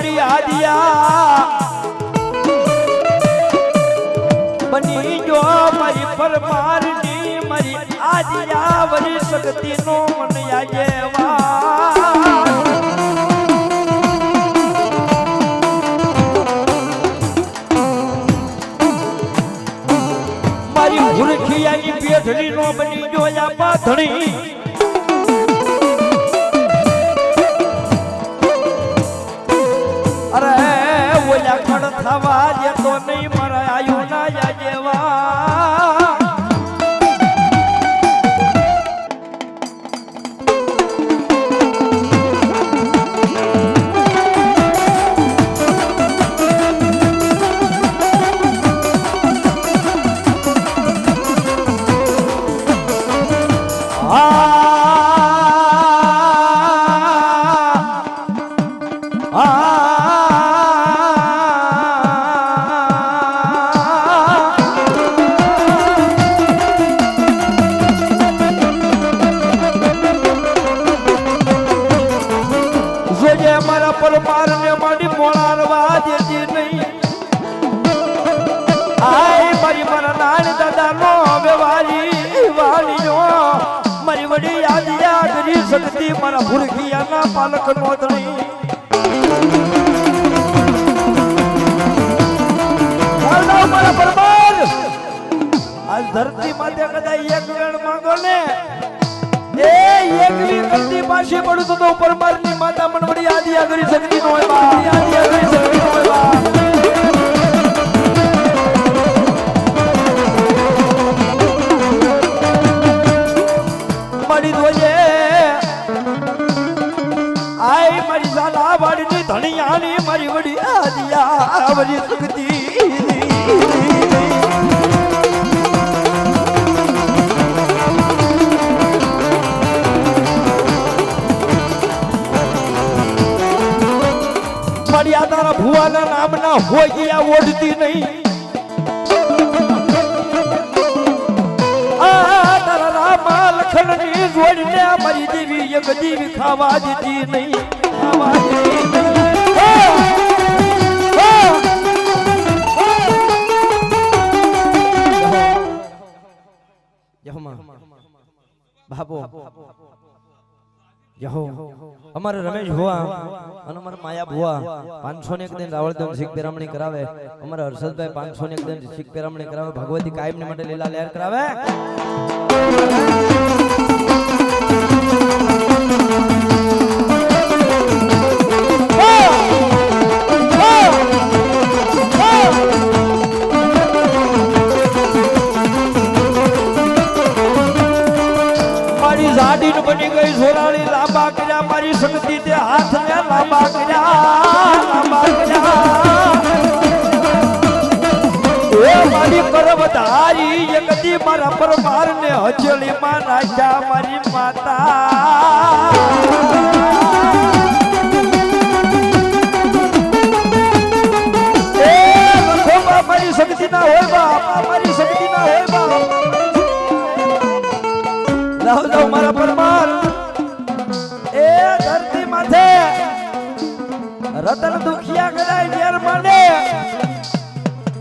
વળી આદિયા બની જો મારી પરમારની મારી આદિયા વળી શક્તિ નો મને આજેવા મારી ભૂરખિયાની પેઠડી નો બની જો આ પાથણી અરે ઓલા કણ થવા જે તો નહીં મારા આયુ ના જેવા શક્તિ મારા ભૂરખિયાના પાલક નોંધણી મારા પરમાર આ ધરતી માથે કદાચ એક વેણ માંગો ને એ એકવી કરતી પાછી પડું તો પરમારની માતા મનવડી આદિયા કરી શક્તિ નો હોય બા આદિયા કરી શક્તિ નો હોય બા મળી દોજે આઈ મારી સાલા વાડીની ધણિયાની મારી વડી આદિયા વડી શક્તિ મારી આ તારા ભુવાના નામના હોય ગયા ઓઢતી નહીં લખણની જોડીને મારી દેવી એક દેવી ખાવા દીધી નહીં ખાવા દીધી બાબો યહો અમારે રમેશ ભુવા અને અમારા માયા ભુવા 500 ને એક દિન રાવળદેવ શીખ પેરામણી કરાવે અમારા હર્ષદભાઈ 500 ને એક દિન શીખ પેરામણી કરાવે ભગવતી કાયમ માટે લીલા લહેર કરાવે મારી ઝાડી બની ગઈ સોરાળી લાંબા કર્યા મારી શક્તિ તે હાથ ને લાંબા કર્યા એ મારી કરવધારી એક દી મારા પરમાર ને હજળી માં નાખ્યા મારી માતા એ લખો મારી શક્તિ ના હોય બાપ મારી શક્તિ ના હોય બાપ લાવ લાવ મારા પરમાર એ ધરતી માથે રતન દુખિયા કરાય જેર માને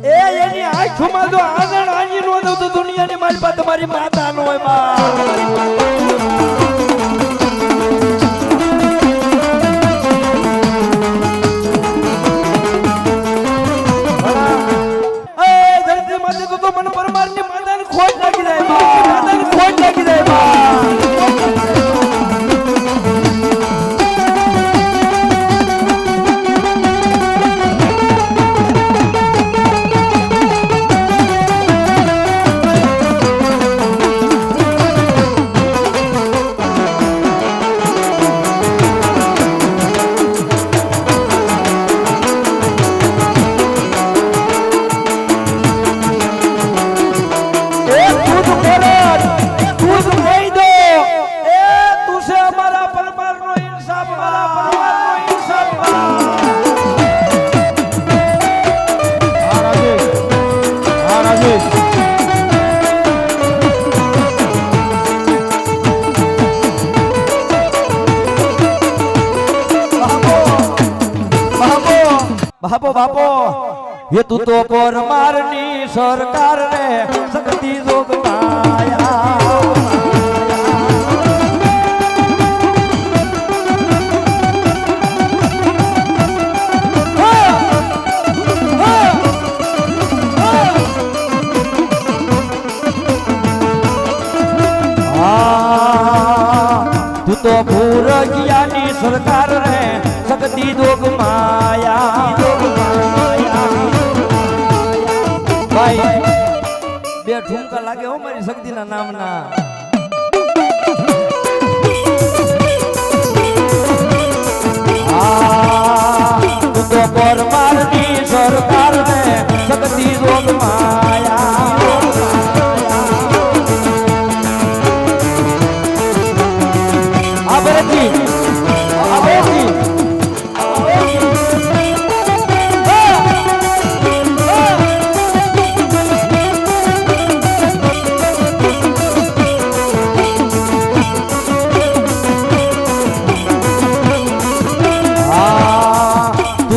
એ એની આંખમાં જો આંગણ આંજી નો દઉં તો દુનિયાની મારી પાસે તમારી માતા નો હોય બા ધરતી માથે તો મને પરમારની માતાને ખોટ લાગી જાય બા માતાને ખોટ લાગી જાય બા Vamos! બાપો બાપો એ તું તો પરમારની સરકાર રે શક્તિ જોગ માયા તું તો ભૂરજિયાની સરકાર રે શક્તિ જોગ માયા ભાઈ બે ઠુમકા લાગે હો મારી શક્તિના નામના તું તો પરમારની સરકાર રે શક્તિ જોગ માયા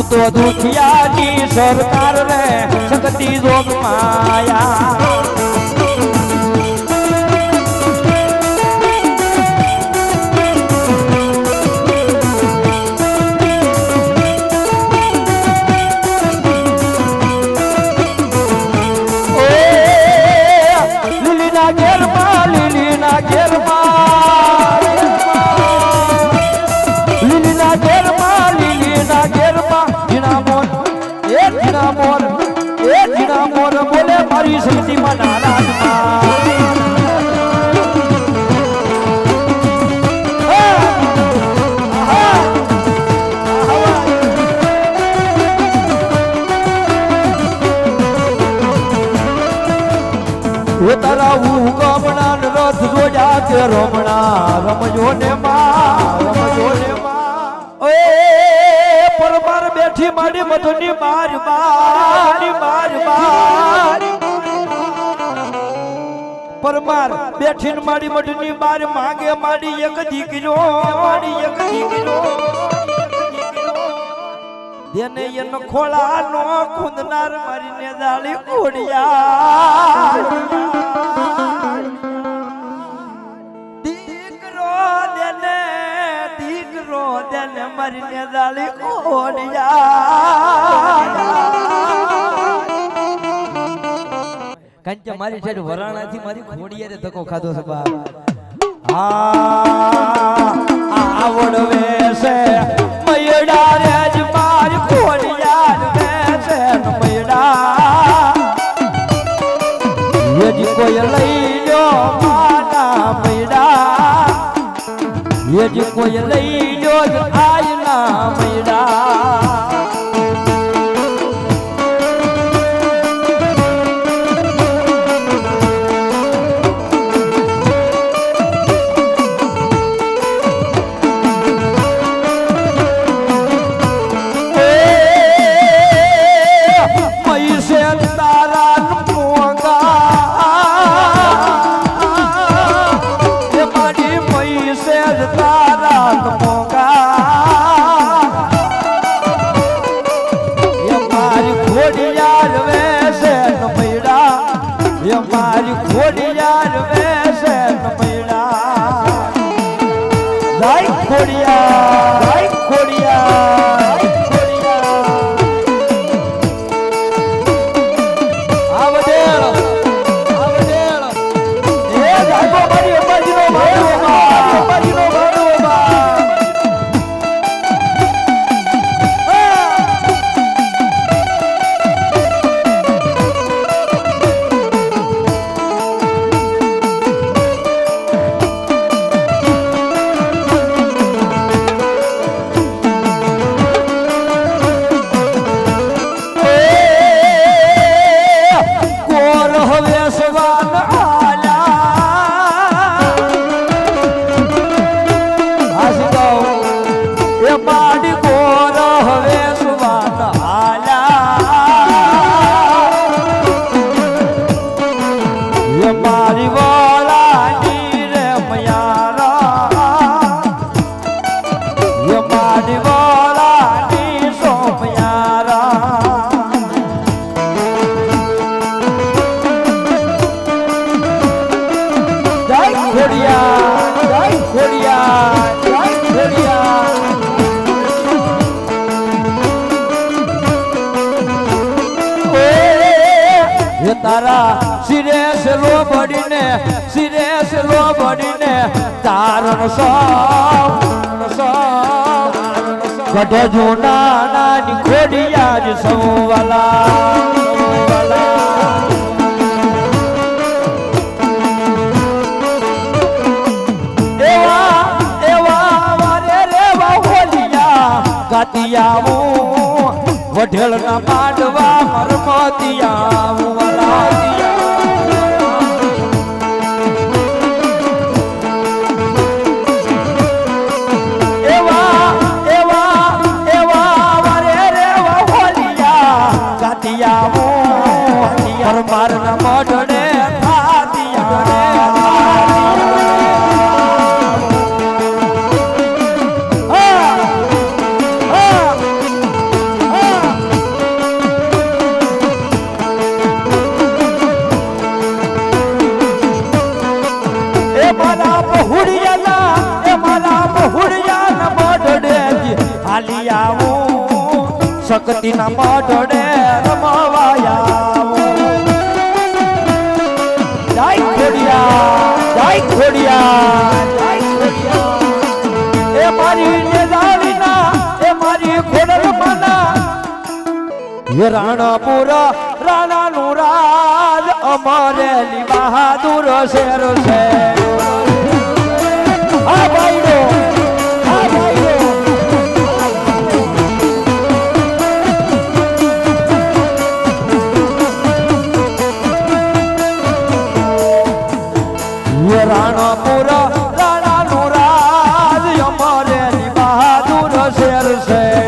તો દુખિયાની સરકાર રે શક્તિ જોગ માયા લીલીના ઘેરમાં લીલીના ઘેરમાં લીલીના ઘેરમાં લીલીના ઘેરમાં જીણા મોર બોલે મારી શક્તિમાં નારાજમાં તારા ઉગમણા રથ જોડ્યા તે રમણા રમજો ને માં રમજો ને માં પરમાર બેઠી મારી મધુની માર પરમાર બેઠી મારી મધુની માર માંગે મારી એક દીકરો દેને એનો ખોળા નો ખુંદનાર મારીને જાળી કોડિયા દીકરો દેને મારીને જાળી કોડિયા કંચા મારી સાઈડ વરાણાથી મારી ખોડિયારે ધક્કો ખાધો છે બાપ આવડ વેસે મયડા રે જ મારી ખોડિયાર વેસે મયડા યજી કોઈ લઈ લ્યો માના મયડા યજી કોઈ લઈ લ્યો આજના મયડા તારા મોગા તારા શિરે સેલો બડીને તારણ સો ગઢ જૂના નાની ખોડિયા જ સૌવાલા ગાતિયાવું વઢેલ ના માંડવા મરમતિયાવું પરમાર ના મઢડે શક્તિ ના મઢડે રમવાયા જય ખોડિયા એ મારી નેદાળીના એ મારી ખોડલ માના એ રાણાપુરા રાણાનું રાજ અમરેલી બહાદુર શેર છે આ ભાઈડો રાણાપુરા રાણાનું રાજ અમરેલી બહાદુર શેર છે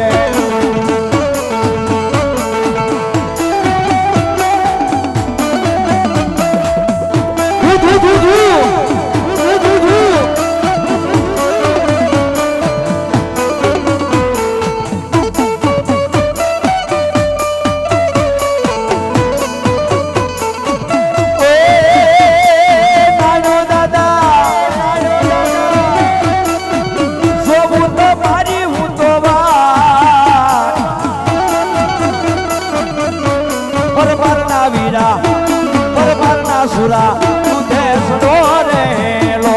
સુરા તું દેશનો રેલો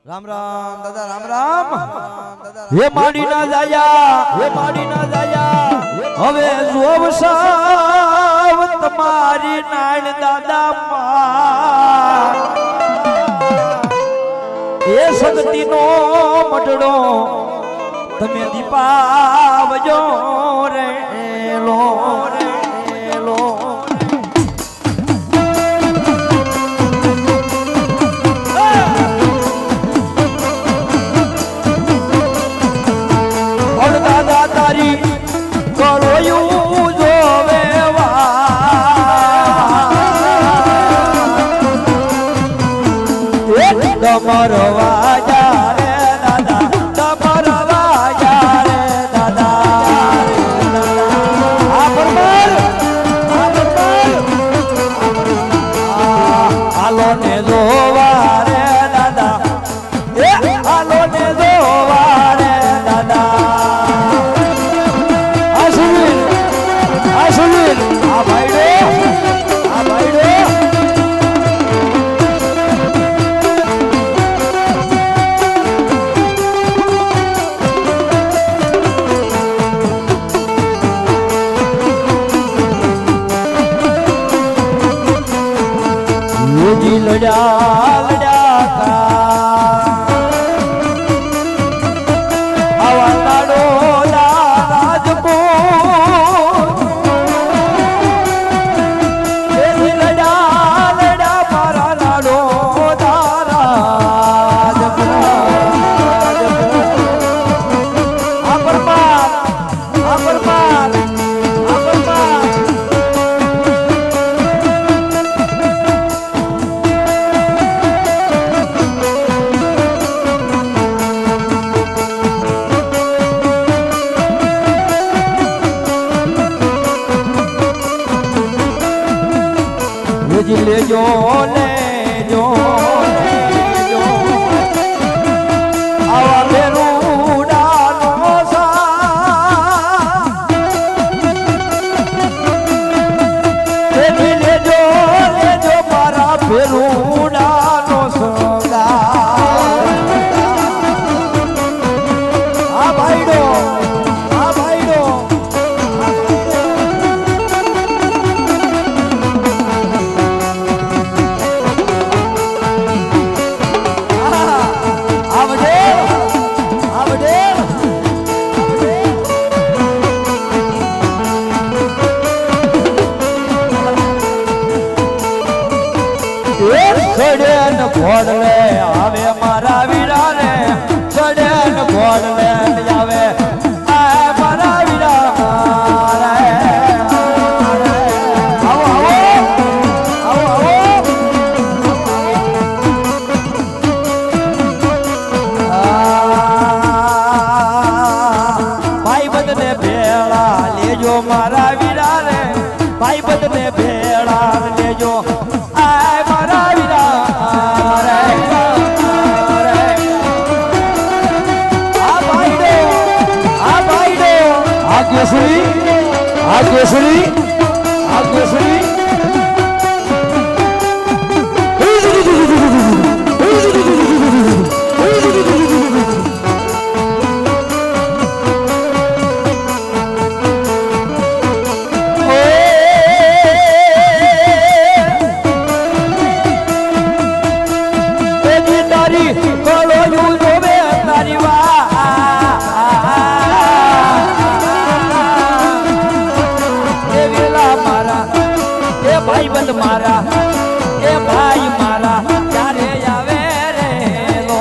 રામ રામ દાદા રામ રામ હે માડી ના જાયા હવે જોવ સાવ તમારી નાણ દાદા માં એ શક્તિ નો મટડો તમે દીપાવજો રે લો મરવા જા રે દાદા મરવા જા રે દાદા આ પરમાર હાલો ને જોવા રે દાદા એ હાલો ને જોવા રે દાદા આ સુનિલ આ ભાઈડો લડ્યા આવા લાડો રાજપૂત લડ્યા મારા લાડો એજી લેજો લેજો લેજો આવા બેરુડાનો સા એજી લેજો લેજો મારા બેરુડાનો સંગા આ ભાઈડો ઘોડલે આવે મારા વીરા રે ચડે ને ઘોડલે આવે આ મારા વીરા રે આવો આવો ભાઈ બંધને ભેળા લેજો મારા વીરા રે ભાઈ બંધને ભેળા લેજો આ મારા વીરા Agresuri ભાઈ બંધ મારા એ ભાઈ મારા ક્યારે આવે રે લો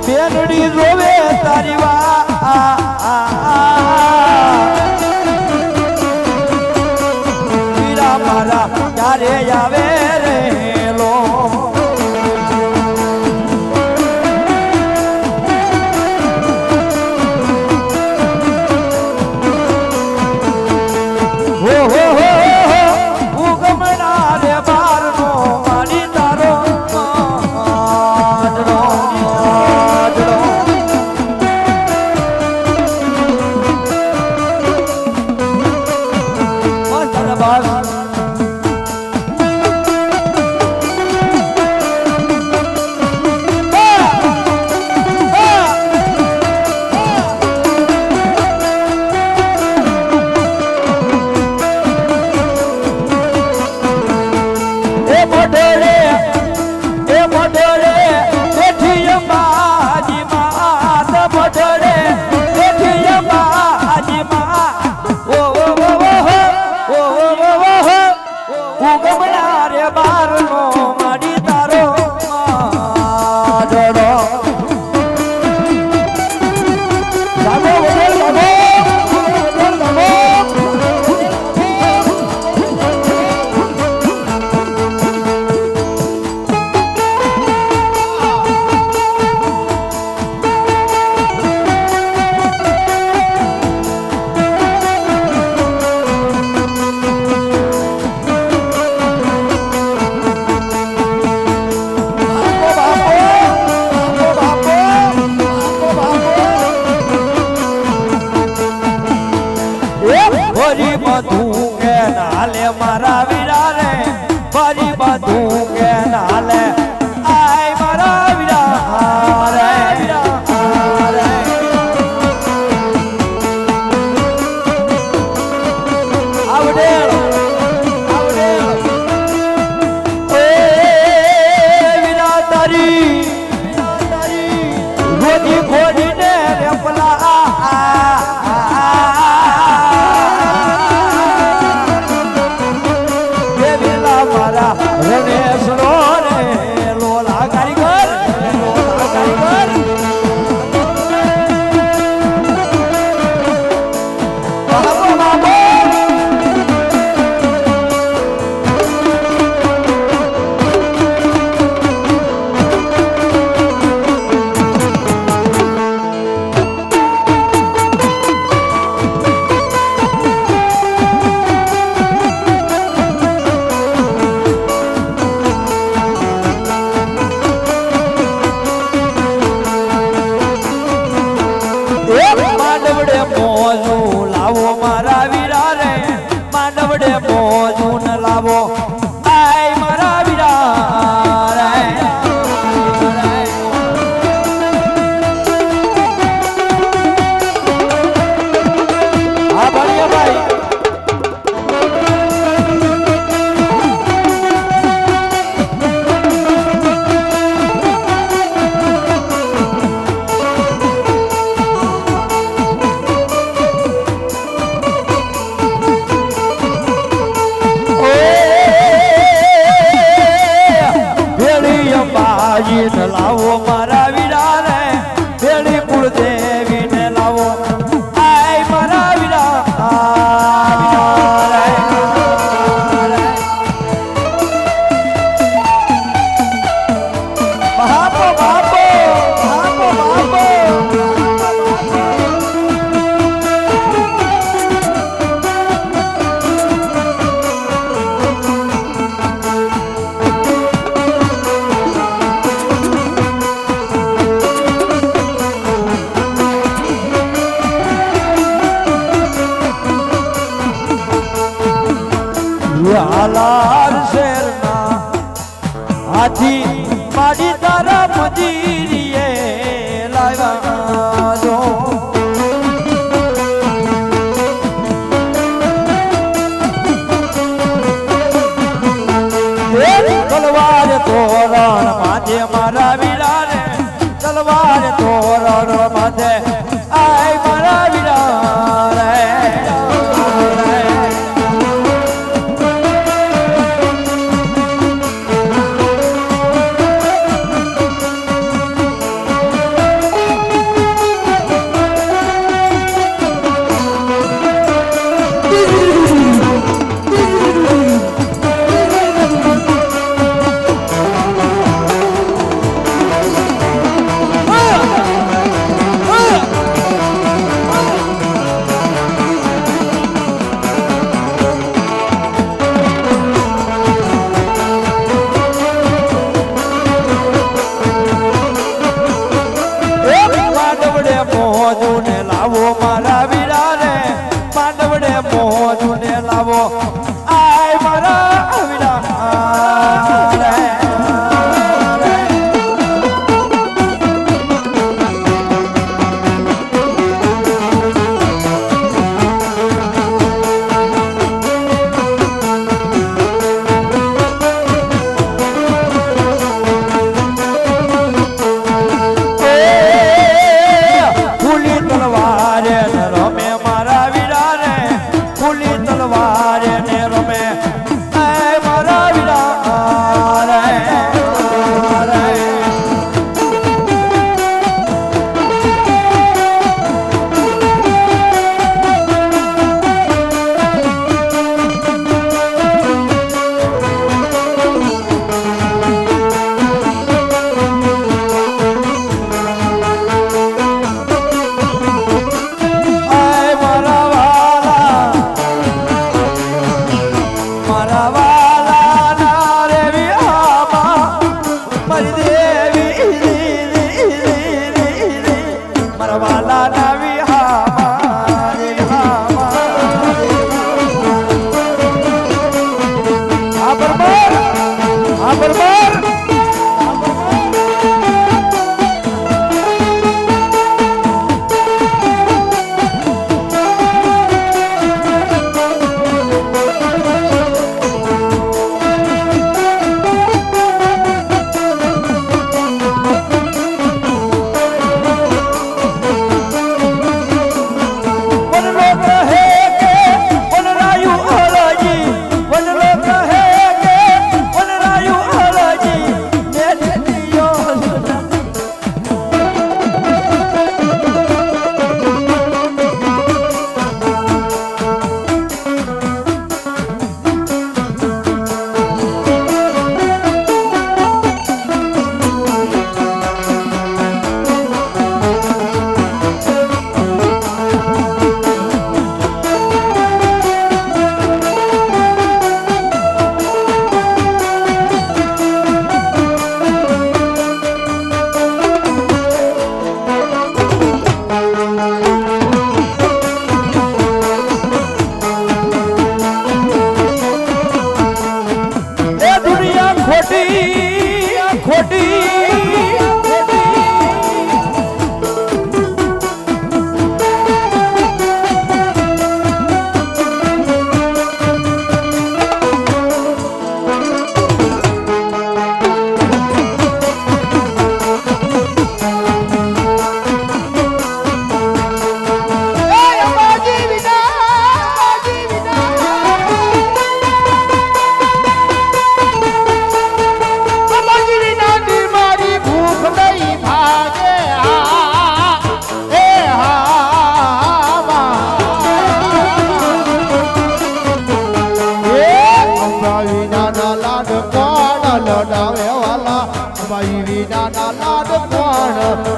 બેનડી રોવે તારી વીરા મારા ક્યારે આવે રે લો હો હો હો હું ગમણા રે બારનો મારી તારો રણેશનો રે લોલા કારીગર લોલા કારીગર બાબો બાબો માંડવડે મોજું લાવો મારા વીરા રે માંડવડે મોજું ન લાવો આય મારા વીરા રે હા ભાઈ ભાઈ ને લાવો મારા વીરા રે ભેળી કુળદેવી ને લાવો આય મારા વીરા બાપો બાપો બાપો બાપો હાલાર શેરના હાથી મારી તારા મજીરીએ લાવ્યા જો તલવાર તોરણ માથે મારા વીરા રે તલવાર તોરણ માથે આય મારા વીરા રે મોજું ને લાવો મારા વીરા રે માંડવડે મોજું ને લાવો આય મારા વીરા રે રમે મારા વીરા રે ખુલી તલવાર ને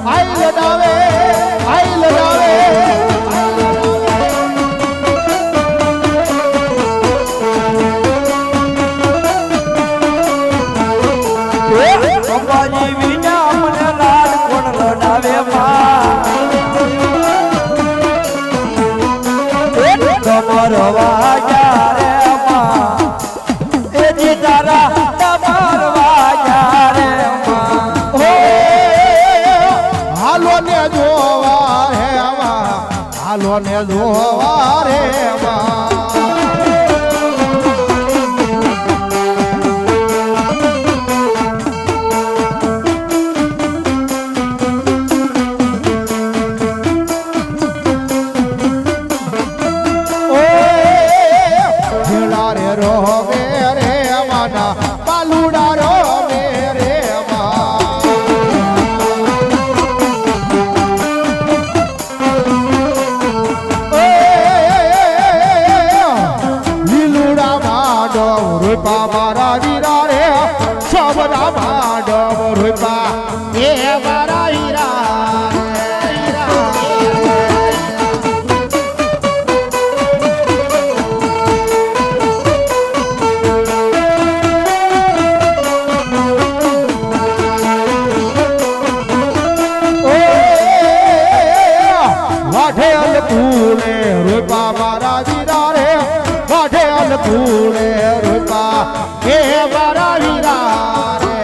આઈ લડાવે આઈ લડાવે અંબાજી વિના મને લાડ કોણ લડાવે કમર વાગ્યા રે એ તારા કમર વાગ્યા રે હાલો ને જોવા હે હાલો ને જોવા રે મારા વીરા રે સબરા ભાડવ રૂપા એ મારા હીરા વાઢેલ ફૂલે રૂપા મારા વીરા રે વાઢેલ ફૂલે રૂપા એ મારા વીરા રે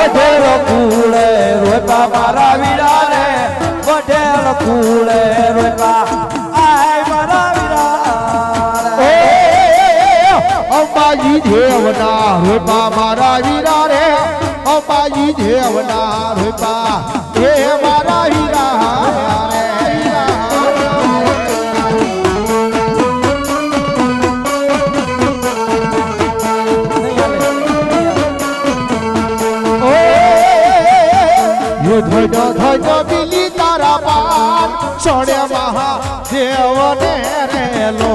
વઢેલ ફૂલે રૂપા મારા વીરા રે વઢેલ ફૂલે રૂપા આય મારા વીરા રે અંબાજી દેવના રૂપા મારા વીરા રે અંબાજી દેવના રૂપા એ મારા હીરા રે ધજ બિલી તારા પાન સોડે મહાદેવને રેલો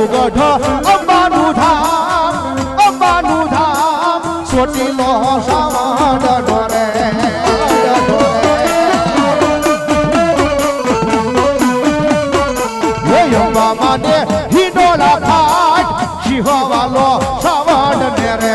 ગઢ અંબાનું ધામ સોટીલો સાવડ ડોરે અંબા માને હિંડોળા ફાટ સિંહવાલો સાવડ ને રે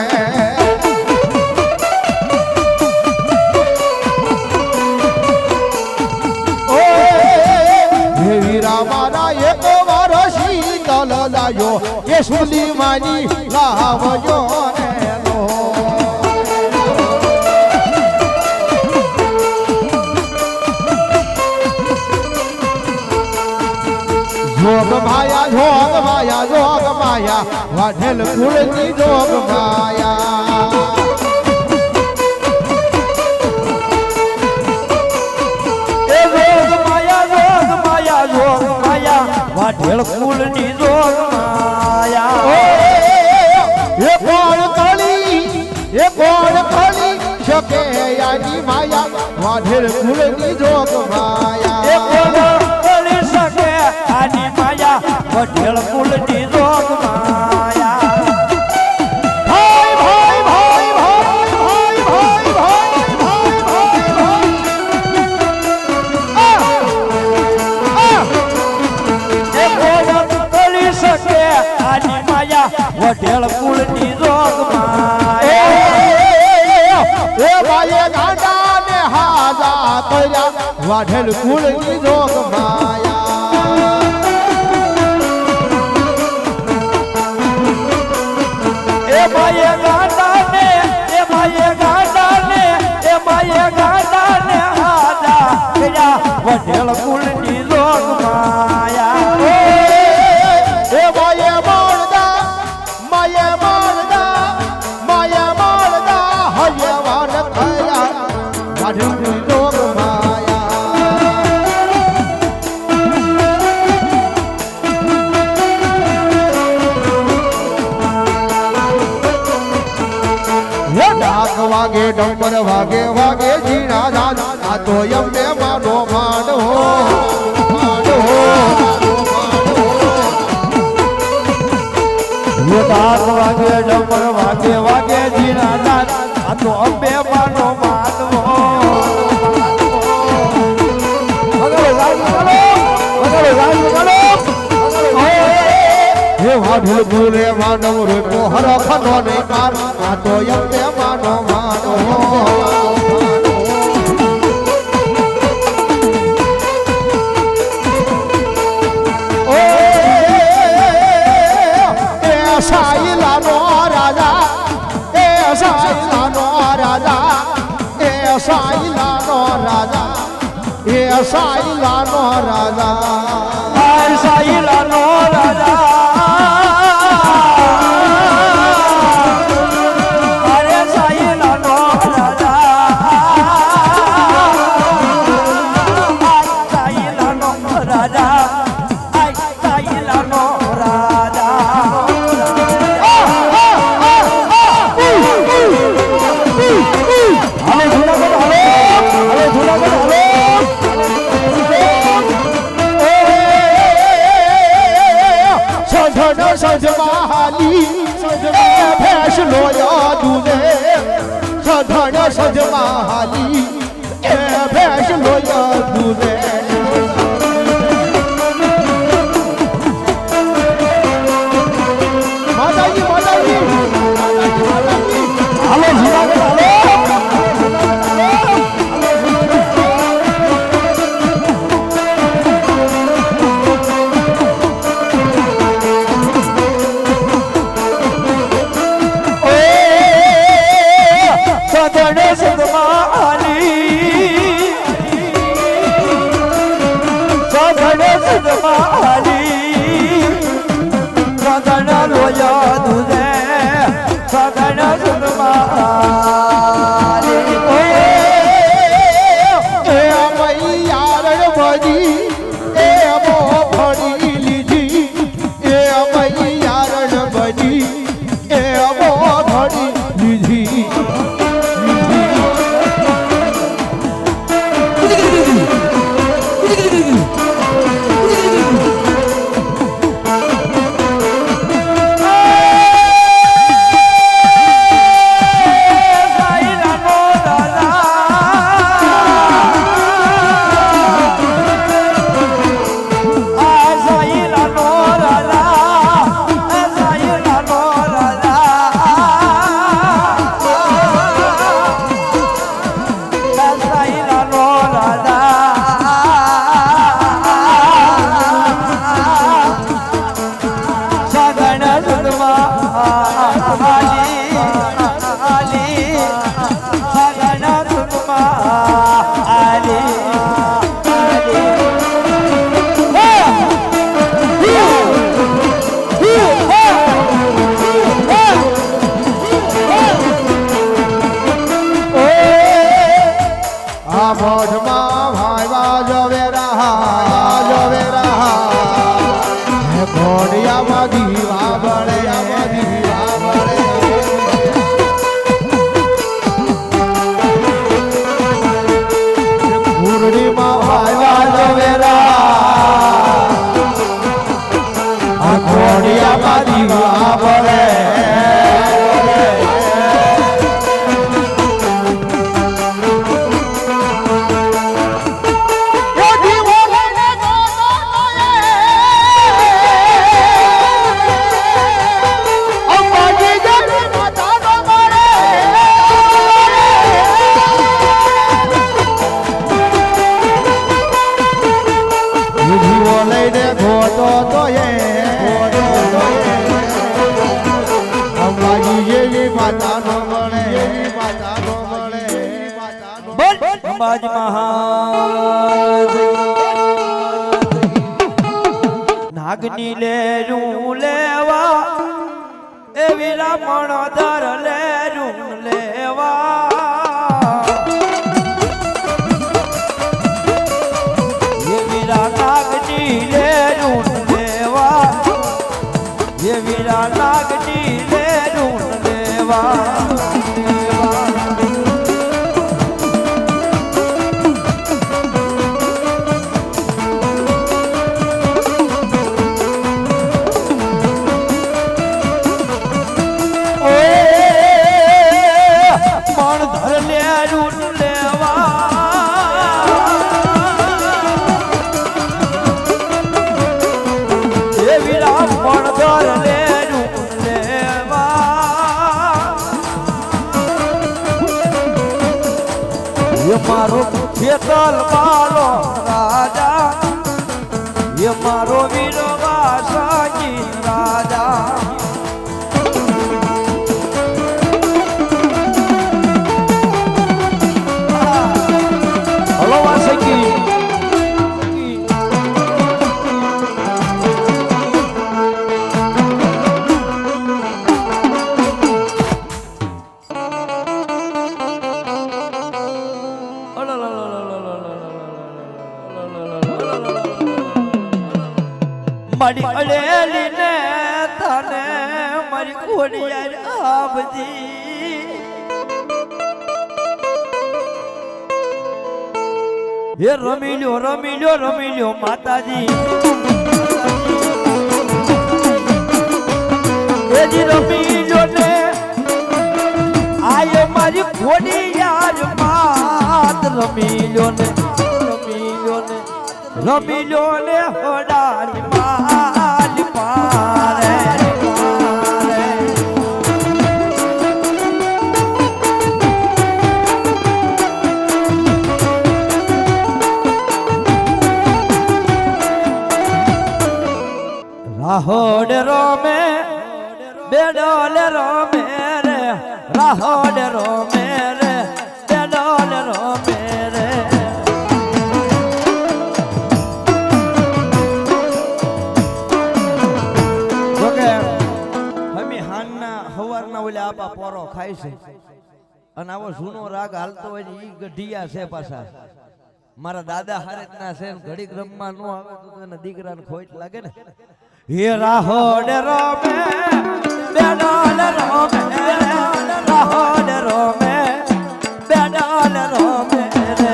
મારા એક વાર શીતલ લાયો એ સુલી માની લાવજો ને લો જોગ માયા વાઢેલ ફૂલની જોગ માયા વાઢેલ ફૂલની જોગ માયા એ કોણ કળી શકે યાની માયા વાઢેલ ફૂલની જોગ માયા એ કોણ કળી શકે આની માયા વાઢેલ ફૂલની જોગ માયા વઢેલ ફૂલની જોગ માયા એ ભાઈએ ગાંડા ને હાજા કર્યા વાઢેલ ફૂલની જોગ માયા એ ભાઈએ ગાંડા ને હાજા કર્યા વઢેલ ફૂલની જોગ માયા એ ભાઈએ તો એમને માનો માંડવો હાથ વાગે ડમર વાગે વાગે જીના નાદ આ તો અંબે માનો માનવો હે વાઢુલ ભૂલે માનવ રોકો હરખનો ને માર આ તો એમને માનો માનો સાઈલાનો રાજા એ સાઈલાનો રાજા એ સાઈલાનો રાજા એ સાઈલાનો રાજા સાઈલાનો રાજા અરે સાઈલાનો રાજા સાઈલાનો રાજા સાઈલાનો રાજા સજમાલી ભેંસ લોયા દૂધે સધન સજમાલી એ ભેંસ લોયા દૂધે માતાજી માતાજી હાલો અંબાજી મહાદેવ નાગની લેરું લેવા એવી રામણ દર લેરું લેવા એવી નાગની લેરું લેવા એવી નાગની લેરું લેવા એ વિરામ મળદર લેરું લેવા એ મારો ખેતલ બાલો રાજા એ મારો વીરવા સાજી રાજા હલો વાસકી મારી અડેલી ને તને મારી ખોડિયાર આવજી હે રમી લ્યો માતાજી એજી રમી લ્યો ને આયે મારી ખોડિયાર માત રમી લ્યો ને હોડારી માલ પારે રાહોડ રોમે બેડોલ રોમે રે રાહોડ રોમે રે બેડોલ રોમે રે આપા પોરો ખાય છે અને આવો જૂનો રાગ હાલતો હોય ને ઈ ગઢિયા છે પાછા મારા દાદા હારેતના છે ઘડીક રમવા નો આવે તો એને દીકરાને ખોટ લાગે ને હે રાહોડ રોમે બેડોલ રોમે રાહોડ રોમે બેડોલ રોમે રે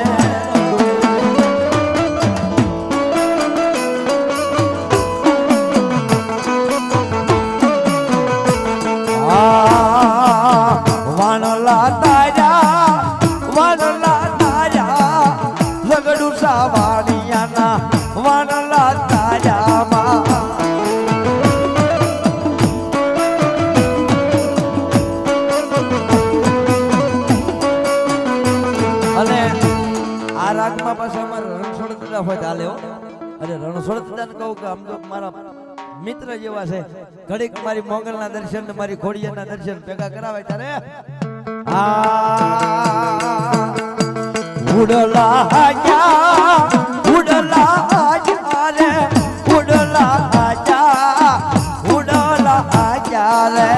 મિત્ર જેવા છે ઘડીક મારી મોગલના દર્શન ને મારી ખોડિયાના દર્શન ભેગા કરાવે ત્યારે ઉડલા રે ઉડલા રે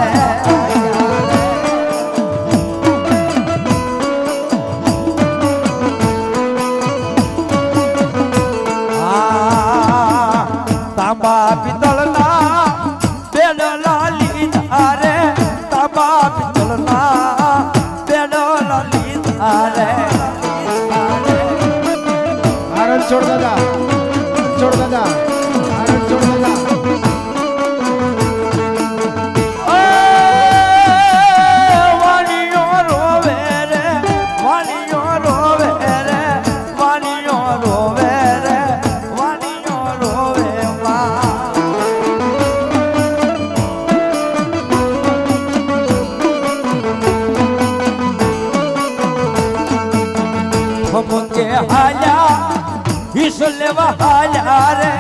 તાંબા પિત્તળના બેડલા લીધા રે તાંબા પિત્તળના બેડલા લીધા રે આરણ છોડ દાદા આરણ છોડ દાદા વાણીઓ રોવે રે વાણીઓ રોવે રે વાણીઓ રોવે રે વાણીઓ રોવે થમકે હાલ્યા હિસ લેવા હાલ્યા રે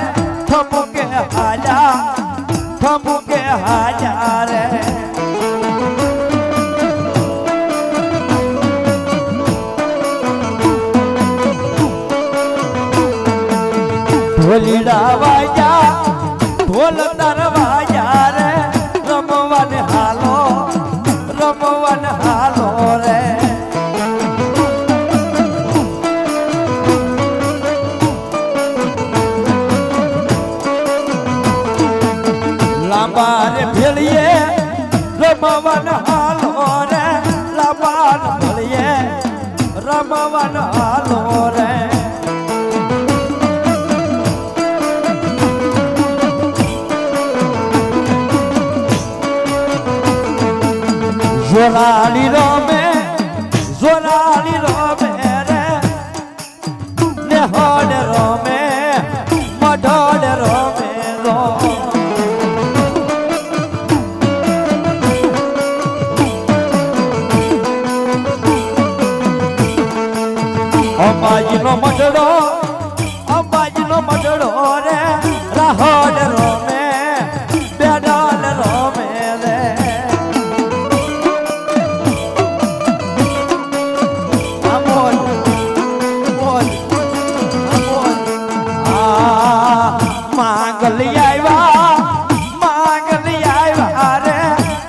થમકે હાલ્યા રે ઢોલીડા વાગ્યા ઢોલ તરવાયા રે રમવાને હાલો રે લાંબા રે ભેળીએ રમવાન હાલો રે લાંબા ભેળીએ રમવાન હાલો રે જોરાલી રમે રે નેહોડ રમે મઢોડ રમે રો અંબાજીનો મઢડો રે રાહોડ રોમે બેડાલ રોમે રે અમોલ મોલ અમોલ માંગલી આવ્યા રે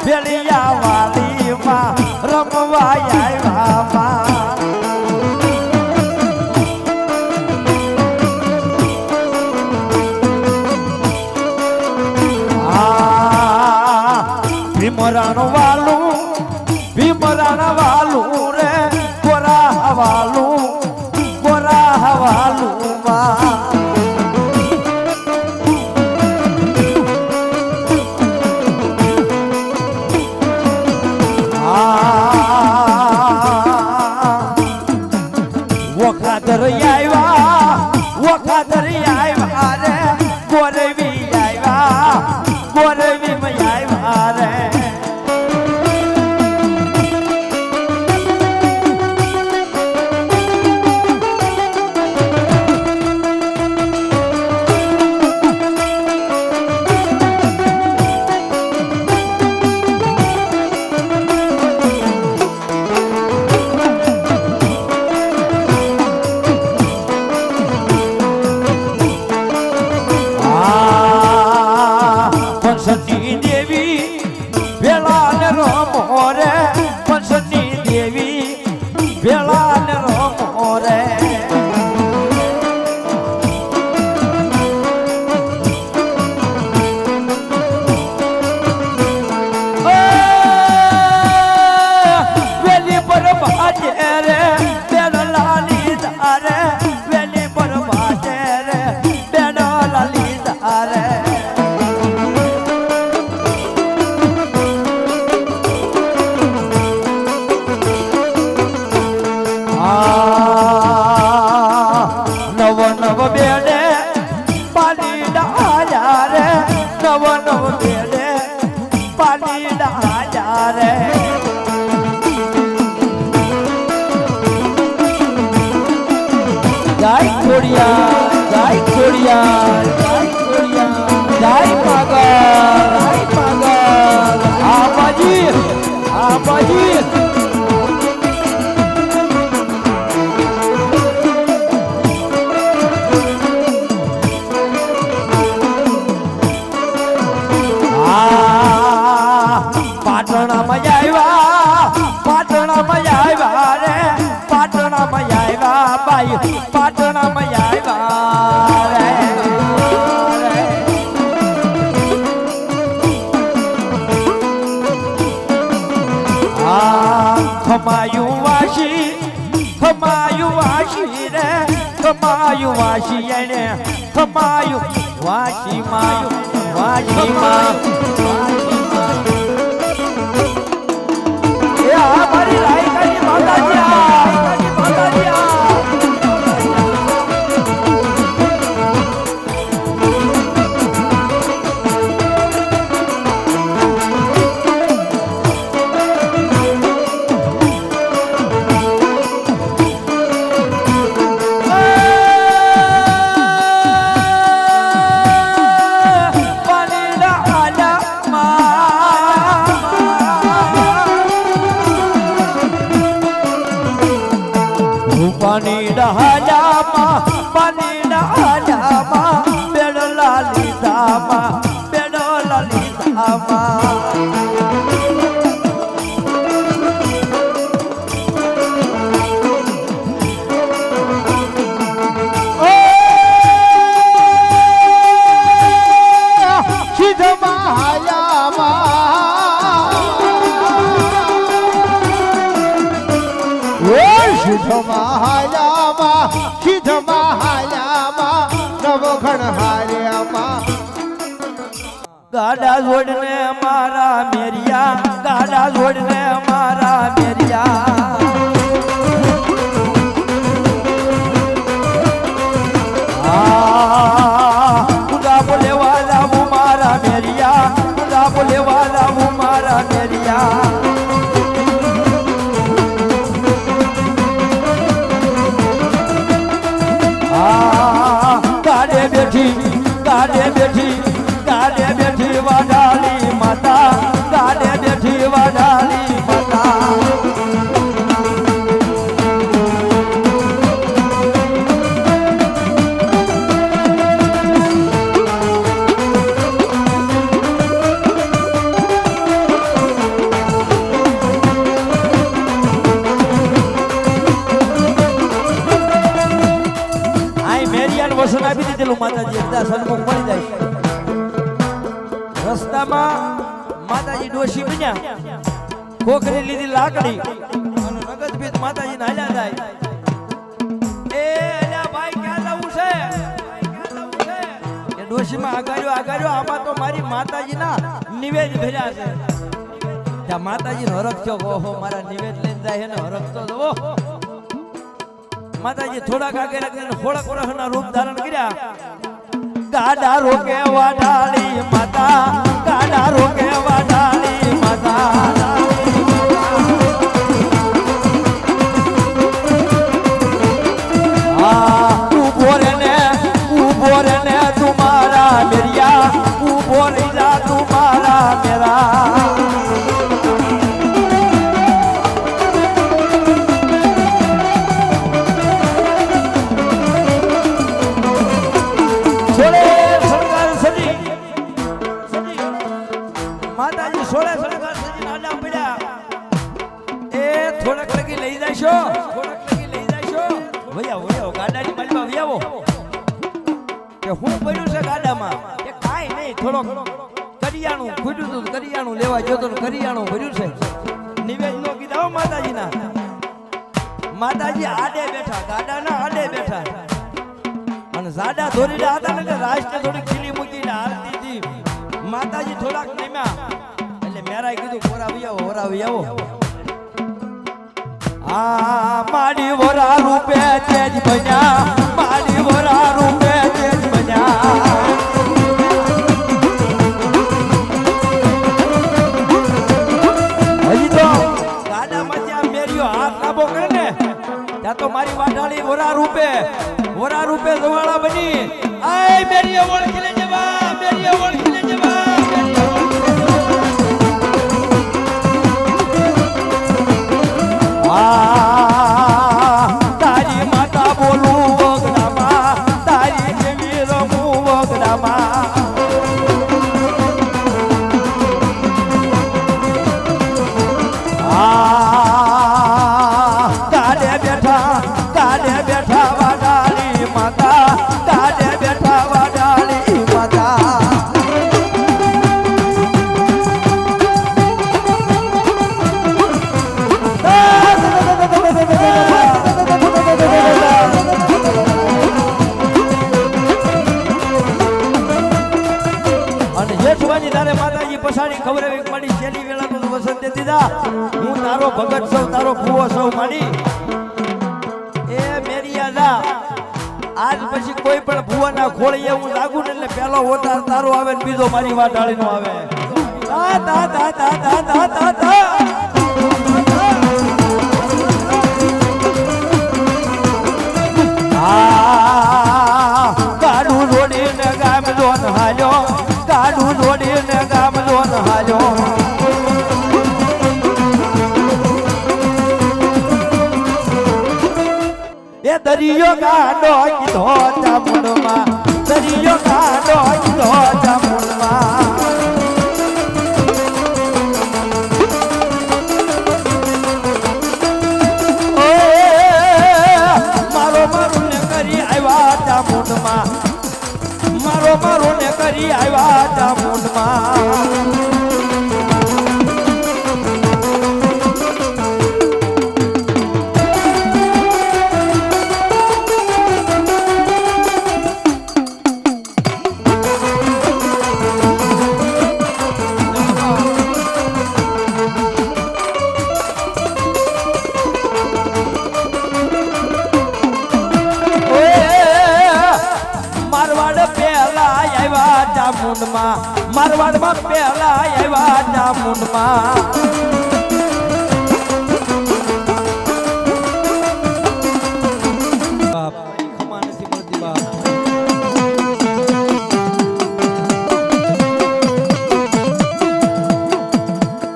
ભેળિયા વાલીમાં રમવા આવ્યા ભીમરાણ વાલું રે ગોરા હવાલું વખાતર આવ્યા રે ગોરવી માં આવ્યા રે પંસની દેવી ભેળાને રમો રે પંસની દેવી ભેળાને રમો રે વેલી પર બાજે રે બેડલાલી ધારે વેલી પર બાજે રે બેડલાલી ધારે નવ બેડે પાણી ડાળ્યા રે નવ બેડે પાણી ડાળ્યા રે ગાય ખોડિયા ગાય પાગલ આ બાજી પાટણમાં આવ્યા રે પાટણમાં આવ્યા બાઈ પાટણમાં આવ્યા રે ખમાયું વાસી રે ખમાયું વાસી એને ખમાયું વાસી માયું મારી રાયકાની માતાજી પાણી ડાળ્યામાં બેડલા લીધામાં ગાડા જોડને મારા મેરિયા ગાડા જોડને મારા મેરિયા ખુદા બોલે વાલા હું મારા મેરિયા ખુદા બોલે વાલા હું મારા મેરિયા બધા સન્મુખ મળી જાય. રસ્તામાં માતાજી ડોશી બન્યા, ખોખરી લીધી લાકડી અને નગદ ભીત માતાજીને હાલ્યા જાય. એ અલ્યા ભાઈ ક્યાં જવું છે? એ ડોશીમાં આગાડ્યો આમાં તો મારી માતાજીના નિવેદ ભર્યા છે. ત્યાં માતાજીનો હરખ થયો, ઓહો મારા નિવેદ લઈને જાય ને હરખ તો જવો. માતાજી થોડાક આગળ રાખીને થોડાક વર્ષના રૂપ ધારણ કર્યા. ગાડા રોકે વાડાળી માતા, ગાડા રોકે વાડાળી માતા. ઉભો રે ને તુમારા મેરિયા, ઉભો રહી જા તુમારા મેરા. માતાજી સોળે સળગાર સજીને આડા પડ્યા. એ થોડક લગી લઈ જાશો, વયાવો ગાડાની બાજુમાં વયાવો. કે હું પડ્યું છે ગાડામાં? કે કાઈ નહીં, થોડોક કરિયાણું ખૂટ્યું હતું, કરિયાણું લેવા ગયો તો કરિયાણું ભર્યું છે. નિવેદ નો કીધા માતાજીના. માતાજી આડે બેઠા, ગાડાના આડે બેઠા અને જાડા ધોરીડા હતા ને રાષ્ટ્ર થોડી ખીલી મૂકીને આરતી હતી. માતાજી થોડાક નમ્યા એટલે મેરાએ કીધું વોરા આવો. આ માડી વોરા રૂપે તેજ બન્યા, માડી વોરા રૂપે તેજ બન્યા. હજી તો ગાડામાં જ્યાં મેરીઓ હાથ લાંબો કરે ને ત્યાં તો મારી વાઢાળી વોરા રૂપે જવાળા બની. આય મેરીઓ ઓળખી લેજે બા, મેરીઓ ઓળખી લેજે બા. તારી માતા બોલું વગડામાં, તારી જેવી રમું વગડામાં. કાઢે બેઠા વાડાળી માતા, કાઢે બેઠા વાડાળી માતા. અને જેઠવાની તારે માતાજી પછાડી ખવડાવી મળી. શેની વેળાનું વસન દે દીધા, હું તારો ભગત સૌ, તારો ભૂવો સૌ માડી. એ મેરિયા જા, આજ પછી કોઈ પણ ભૂવાના ખોળીએ હું લાગુ ને એટલે પેલો ઓતાર તારો આવે ને બીજો મારી વાટાળીનો આવે. તા તા તા તા તા તા તા તા. ગાડું જોડીને ગામ જોન હાલ્યો, ગાડું જોડીને ગામ જોન હાલ્યો. એ દરિયો ગાડો કીધો ચામુંડમાં, દરિયો ગાડો કીધો ચામુંડમાં. મારું ને કરી આવ્યા ચામુંડમાં, મારું ને કરી આવ્યા ચામુંડમાં. મારવાડમાં પહેલા આવ્યા ચામુંડમાં. બાપ ખમા નથી મળતી બાપ.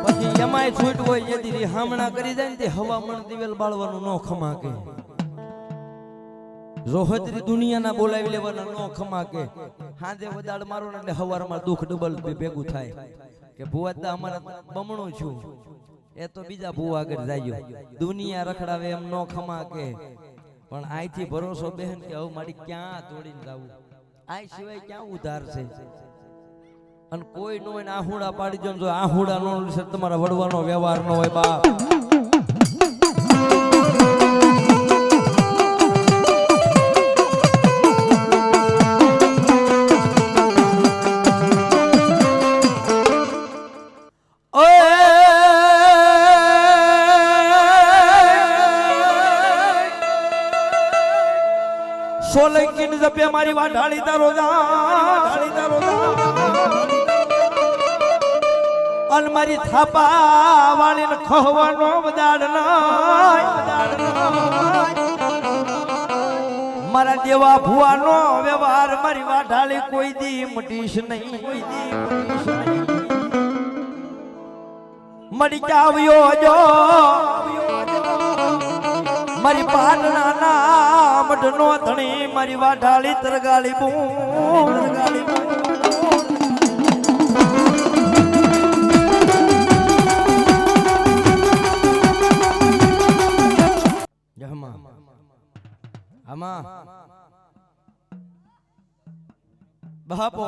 પછી એમાંય છૂટ હોય યદી હામણા કરી જાય ને તે હવામણ દિવેલ બાળવાનું નો ખમા કે. રોહતરી દુનિયાના બોલાવી લેવાના નો ખમા કે. હાજે વદાડ મારો ને એટલે હવારમાં દુઃખ ડબલ ભેગું થાય કે ભુવા અમારા બમણું છું, એ તો બીજા ભુવા આગળ જાય. દુનિયા રખડાવે એમ નો ખમા કે. પણ અહીંથી ભરોસો બેન કે હવે મારી ક્યાં તોડીને જાવું, આ સિવાય ક્યાં ઉધાર છે અને કોઈ નો એને આહુડા પાડી દો જો આહુડા નો તમારા વડવાનો વ્યવહાર નો હોય બાપ સોલંકી ને જપે મારી વાઢાળી તારો અને મારી થાપા વાળી ને ખવાનો બદાડ મારા દેવા ભુવાનો વ્યવહાર મારી વાઢાળી કોઈ દી મટીશ નહીં મળી આવ્યો જો મારી પાટણા ના મઢનો ધણી મારી વાઢાળી તરગાળી બાપો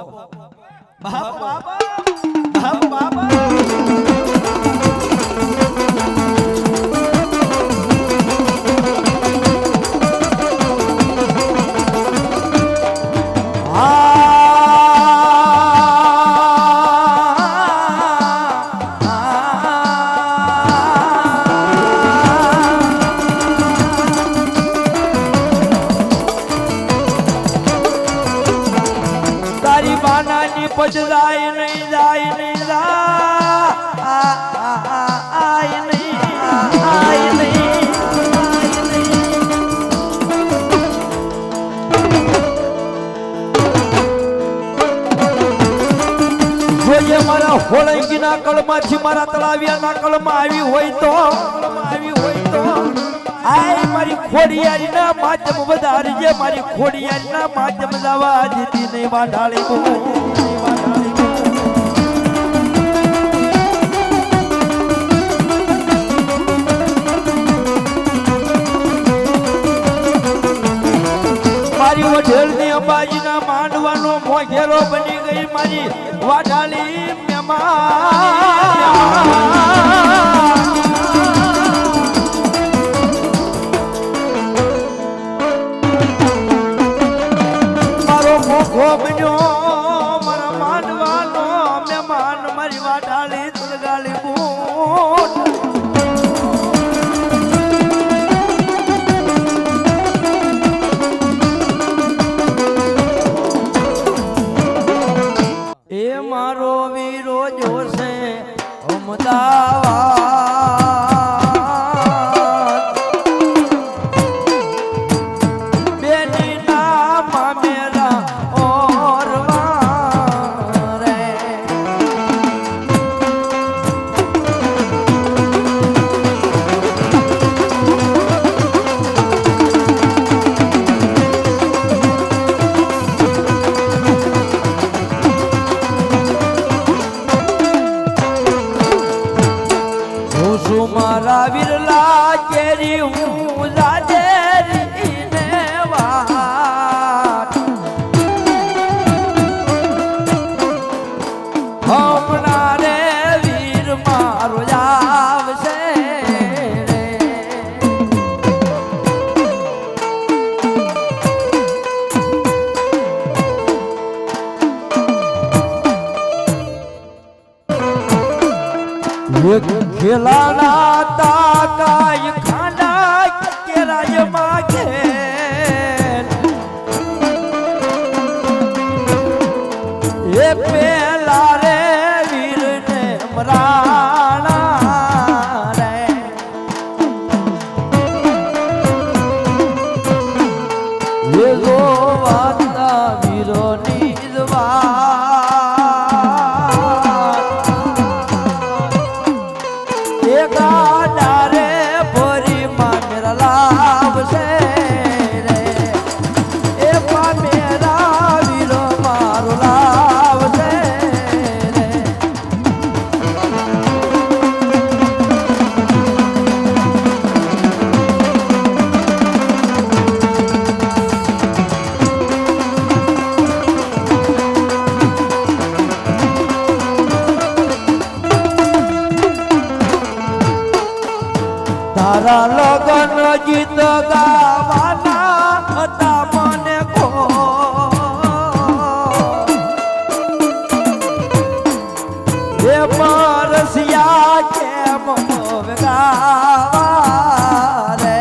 જાય નહીં જોઈએ મારા હોળંગીના કળમાંથી મારા તળાવિયાના કળમાં આવી હોય તો આય મારી ખોડિયારીના માધ્યમ વધારજે મારી ખોડિયારીના માધ્યમ જવા દીધી નહીં વાઢાળી મારી વઢેલની અંબાજીના માંડવાનો મોઘેરો બની ગઈ મારી વાઢાળી મારો મોઘો બન્યો મારા માંડવાનો મહેમાન મારી વાઢાળી તરગાળી બૂટ એ મારો વીરો જોશે અમદાવાદ બેની નામ મેરા ઓરવા રે મારા વિરલા કેરી હું રાજેરી ને વાત હમણાં રે વીર મારો આવશે ખેલાના તાકાય ખાંડા કે રાજ માગે એ પેલા રે વીર ને મરાણા રે એ જો વાતા વીરો ની જવા ગાડા રે ભરી માં મેરા લાવશે તારા લગન ગીત ગાવાના હતા મને ખો એ પરસિયા કેમ ગાવા રે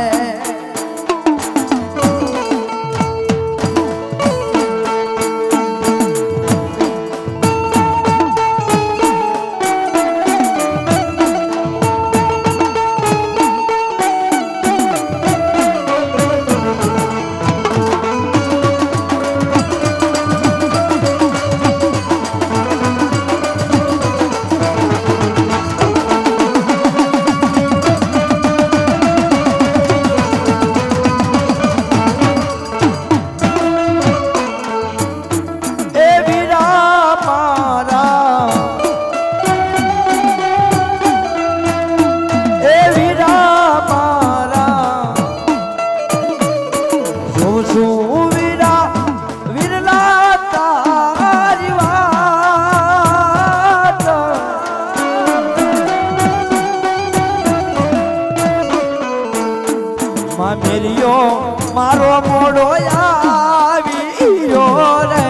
મારો મોડો આવ્યો રે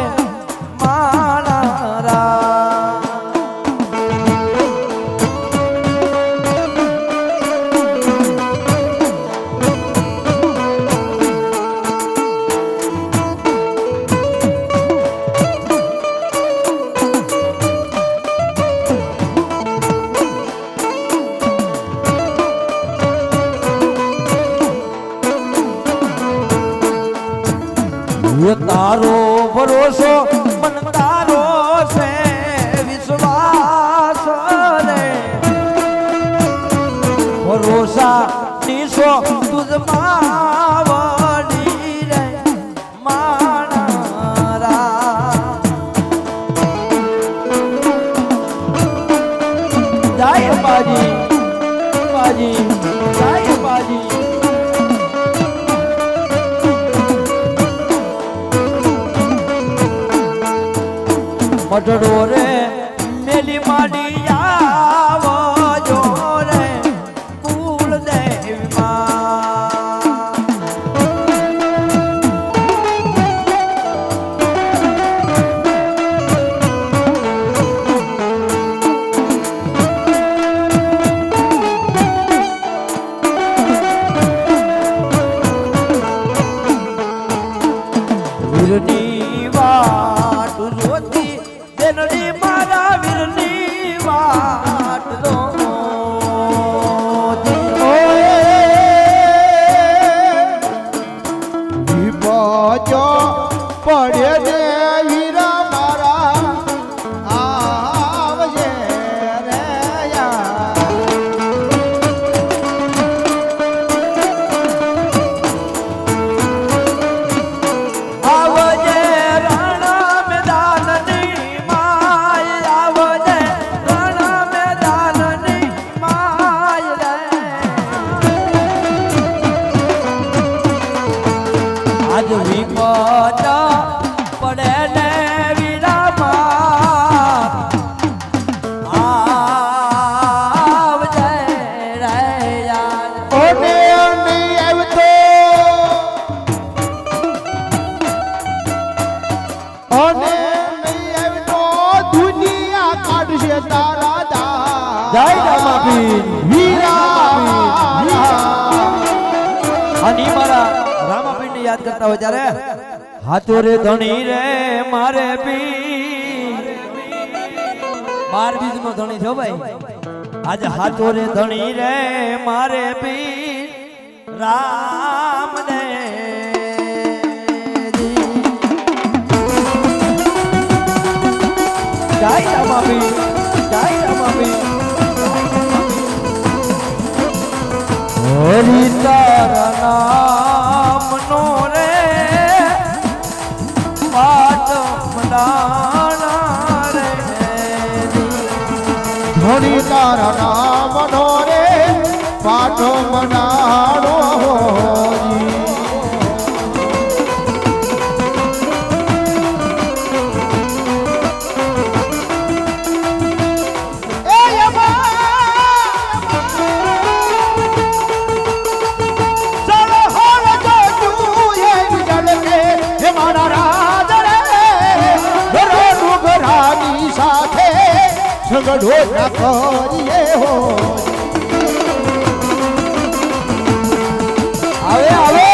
માણારા તારો ભરોસો મન તારો છે વિશ્વાસ રે ભરોસા નીસો તુજ માવડી રે માણારા જય બાજી બાજી જય બાજી મઢડો રે મેલી માડી આવજો રે કુલ દેવીમાં વીરની વાટ જોતી તેનડી મારા વીરની વાટ દો વિપજો પડે ને વીરા મારા આવજે રે આવજે રાણા મેદાનની આવજે રાણા મેદાનની માય રે આજ વિપદ પડે ને વીરામાં આવજે રે યાર ઓને નહીં આવતો ઓને નહીં આવતો દુનિયા કાઢશે તારા દા જય રામાપીર વીરા અને મારા રામાપીરને યાદ કરતા હોય ત્યારે હાથો રે ધણી રે મારે પીર 12 બીજનો ધણી છો ભાઈ આજે હાથો રે ધણી રે મારે પીર રામ ને જય રામાપીર જય રામાપીર હરિ તારા નામનો રે પાઠ મંડાણા રે ધોની તારા નામનો રે પાઠો મનાડો ઝઘડો ના કરીએ હો આવે આવે